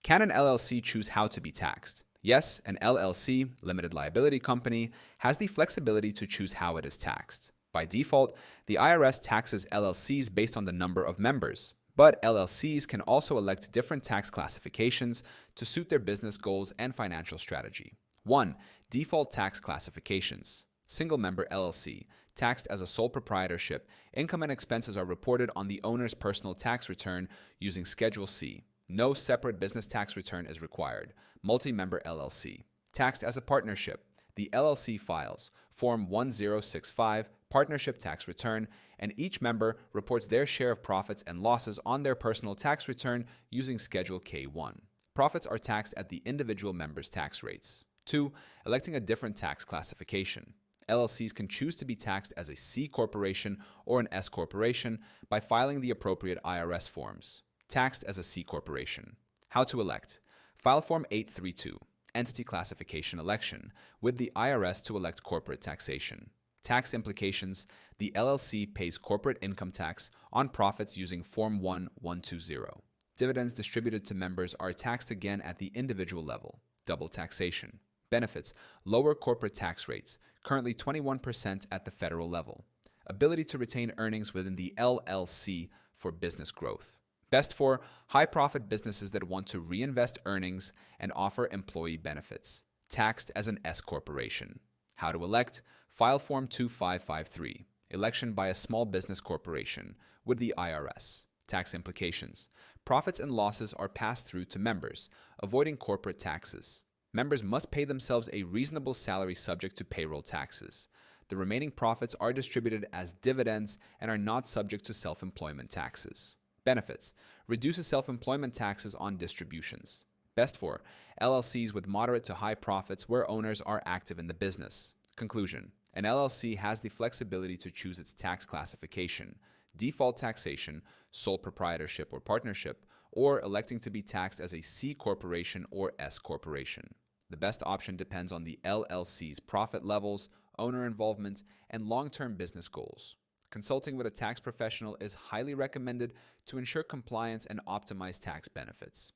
Can an LLC choose how to be taxed? Yes, an LLC, limited liability company, has the flexibility to choose how it is taxed. By default, the IRS taxes LLCs based on the number of members, but LLCs can also elect different tax classifications to suit their business goals and financial strategy. 1. Default tax classifications. Single member LLC, taxed as a sole proprietorship, income and expenses are reported on the owner's personal tax return using Schedule C. No separate business tax return is required. Multi-member LLC, taxed as a partnership. The LLC files Form 1065, Partnership Tax Return, and each member reports their share of profits and losses on their personal tax return using Schedule K1. Profits are taxed at the individual member's tax rates. 2. Electing a different tax classification. LLCs can choose to be taxed as a C corporation or an S corporation by filing the appropriate IRS forms. Taxed as a C corporation. How to elect. File Form 832, Entity Classification Election, with the IRS to elect corporate taxation. Tax implications. The LLC pays corporate income tax on profits using Form 1120. Dividends distributed to members are taxed again at the individual level. Double taxation. Benefits. Lower corporate tax rates, currently 21% at the federal level. Ability to retain earnings within the LLC for business growth. Best for high-profit businesses that want to reinvest earnings and offer employee benefits. Taxed as an S corporation. How to elect. File Form 2553, Election by a small business corporation, with the IRS. Tax implications. Profits and losses are passed through to members, avoiding corporate taxes. Members must pay themselves a reasonable salary subject to payroll taxes. The remaining profits are distributed as dividends and are not subject to self-employment taxes. Benefits. Reduces self-employment taxes on distributions. Best for LLCs with moderate to high profits where owners are active in the business. Conclusion. An LLC has the flexibility to choose its tax classification, default taxation, sole proprietorship or partnership, or electing to be taxed as a C corporation or S corporation. The best option depends on the LLC's profit levels, owner involvement, and long-term business goals. Consulting with a tax professional is highly recommended to ensure compliance and optimize tax benefits.